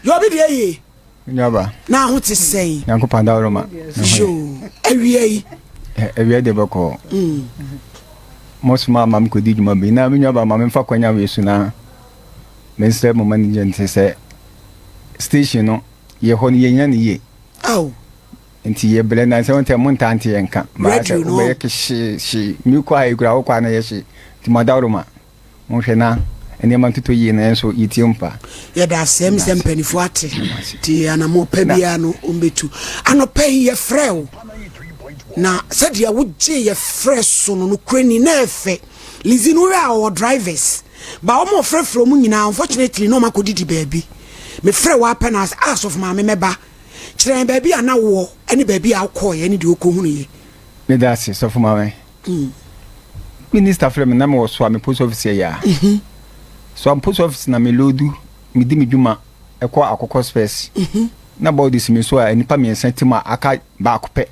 You be there. Nyaba. Now what is saying? Yanko panda Roma. Show. Every day bako. Most mam could dig my bina, Nyaba, mamma for Quenya Wisuna. Mr. Manager say, station, no, ye honey ye. Oh. And ye blend and 70 montanti and camp. She knew quite grow quana she to Madaroma. Monshana. And you want to ye and so eat yumpa. Yeah, that's same penny forty. Tiana mo pebiano umbitu. I no pay ye frail. Na said ya would jay a fresh son no cranny nefe. Lizinura or drivers. But I'm afraid from me now, unfortunately, no makuditi baby. Me frail weapon as ass of my member. Train baby and now war any baby I'll call any do cohuni. Me that's it, so for my Minister from number was swami post office ya. So I'm post office na melodu mi di mi dwuma ekwa akokɔ space na about this me so a nipa me sentima aka ba akopɛ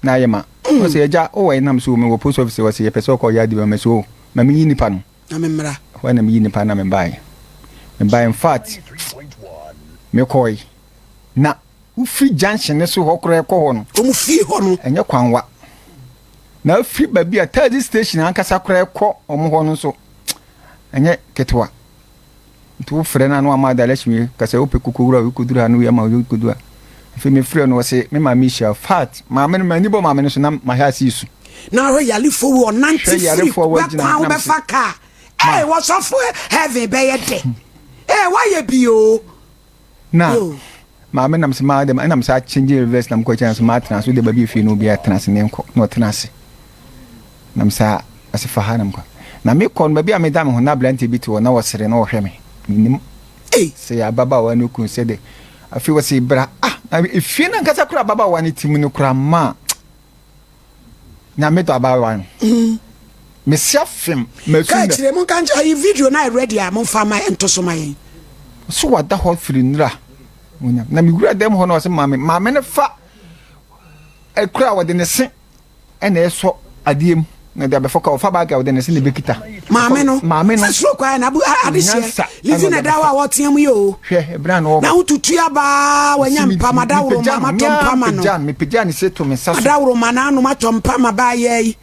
na yema o se eja o wai nam so me wo post office wo se ye pese ko ya di me so ma me yi nipa no na me mra wa na me yi nipa na me buy in fact me koi na u free junction ne so hokoro ekɔ ho no o mu free ho no enye kwanwa na free ba bi a third station ankasa kora ekɔ omo ho no so enye ketwa ntu frena no amada lechmi kase ope kukura ukudura no ya ma ukudura fe me frɛ no se me ma misha fat ma me no nibo ma me no so na ma ha sisu na ro yali fo wo nanti free ba kwa be faka eh wo so fo heavy be ye de why ye bio na ma me nam se ma dem nam sa change reverse nam ko chance ma trans so de ba bi fi no bi trans ne nko no trans nam sa asifa ha nam ko na me kon ba bia me dam ho na blante bi to na wosere na wo hwe me nim se ya baba wa no kun se de afi wo se bra efi na nkasa kura baba wa ni tim no kura ma na me to baba wa me siafem me su ka chire mon kan ayi video na ready a mon fa ma entoso ma yen so wada ho firi nra na me gura dem ho na wo se ma me ne fa ekura wo de ne se ena eso adiem na da be foka ofa baga de ne se ne bekita maame no so kwa na bu adehia lizi na dawa wotiam yo hwe ebra no na ututua ba wanya mpama dawro mama tompama no me pejani se to me saso dawro mana no matompama ba ye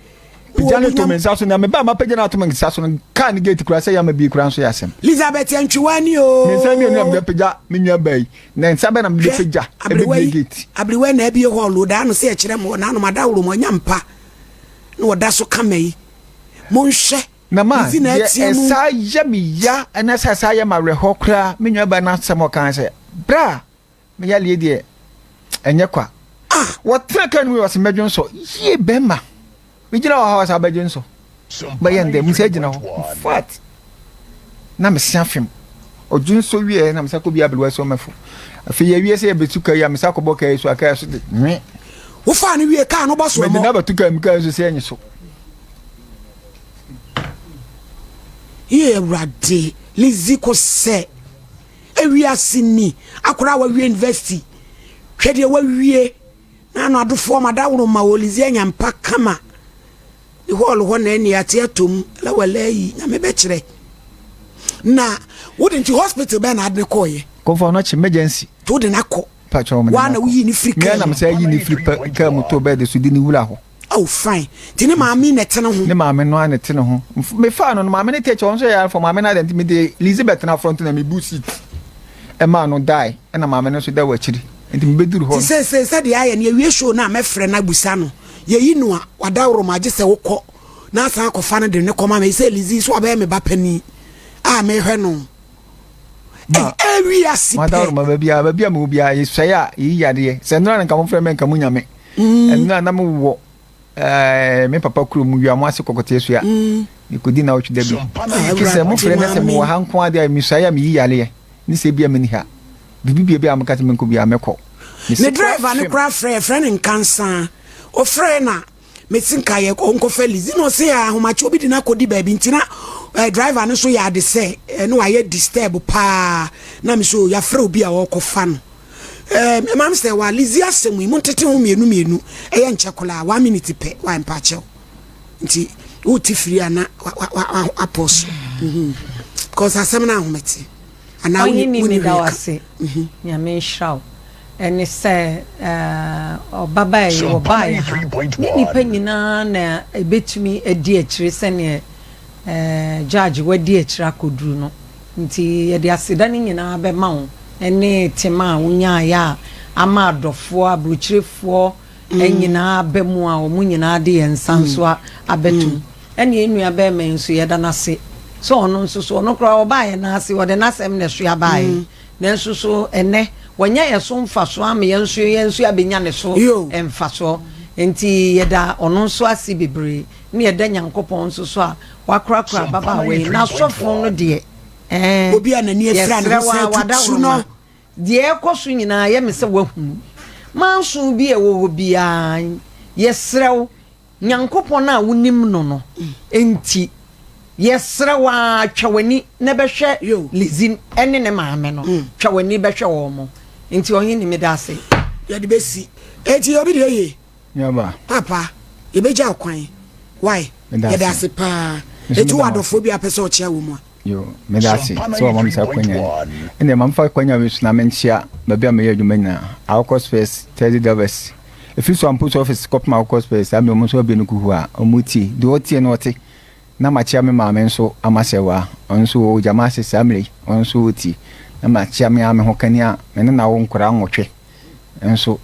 pejani to me saso na me ba ma pejani to me saso no kan gate kura se ya ma bi kura so ya sem Elizabeth antwani o me se me no me peja me nwa bai na nsabe na me peja e be gate abriwe na bi ho lo da no se e kire mo na no madawro mo nya mpa no da so kamai monhwe na ma esa ya mi ya na sa ya ma reho kra me nwa ba na samo kan se bra me ya le die enye kwa what kan we was medwon so ye bema me gina wa ha sa bedwon so ba ye ndem se gina ho fat na me siafem odwun so wie na me sa ko bia belwa so mafo afi ye wie se ye betuka ya me sa ko boka so aka so de wo fa ni wie ka no boso mo me na batuka mi ka so se enye so ye rade liziko se ewi asini akora wa wi university hwede wa wie na no adofo madawro ma olizi anya mpa kama the hall ho na eni ate atom la wala yi na me be kire na wouldn't you hospital be na adne koye ko for no emergency to de na ko wana wi ni free ka na me say yi ni free ka mo to be de so di ni wula ho oh fine tini maami netene ho ne maami no anetene ho me fa no maami ne teach on so ya for maami na dem me de Elizabeth na front na me bu seat e ma no die e na maami no so da wachiri enti me beduru ho se de aye ne wie show na me frɛ na busa no ye yi no a wadawro ma je se wokɔ na san akɔfa no de ne kɔma me se Lizi so aba me ba pani me hwɛ no area si wadawro ma ba bia me bia yesu ya yi yade se no na nka mo frɛ me nka mo nyame enna na mo wo me papa kuro mu wi amase kokote so ya ikodi na otwe dabi kise mo frɛ na se mo ha nko ade mi so ya mi yale ni se bia mani ha bibi bia amaka te menko bia mekɔ ne driver ne kra frɛ ne kansa o frɛ na me tinka ye ko nko Feliz no se ya homachi obi di na kodi ba bi ntina driver ne so ya de se no aye disturb pa na me so ya frɛ obi a wo ko fa no mam say wa Lizi asemu mu tete ho mienu eye nchekola 1 minute pe wa mpache nti uti free ana apos cause asem na ahometi ana woni da wase nyame nhraw ene se obaba yi obaye nipa nyina na ebetumi edi akire se ne judge wadi akira koduru no nti ye de aseda ni nyina be ma wo ene tema wonya ya ama adofo abruchirefo enyina be mu a wo nyina de ensanso abetu ene enua be me nso ye da na se so ono nso so ono kra obaye na ase wo de na sem ne so ya baye na nso so ene wonya ye so mfa so am ye nso abenya ne so emfa so enti ye da ono nso ase bebre ne ye da nyankopon nso so a wakrakra baba we na sofo no de obi anani efra no se no de ekoso nyina ye me se wahu manso bi e wo bia yesrew nyankopon na wonim no enti yesrew atwawani na behwe lizin ene ne maame no twawani behwe wo mo enti onye ni me da se ye de besi enti obi de ye nyaba papa e beja kwan why ye da se pa etu adofo bi apese o chia wo mu yo me da se so mam sa kwanya ene mam fa kwanya we suna menchia ba bia me ye adwuma nyina our space $30 if you so am post office cop my space am mo so bi no kuhu a omuti do otie no otie na machia me maame nso amasewa onso o jama se samre onso oti na machia me ame ho kania me na wo nkora nwotwe enso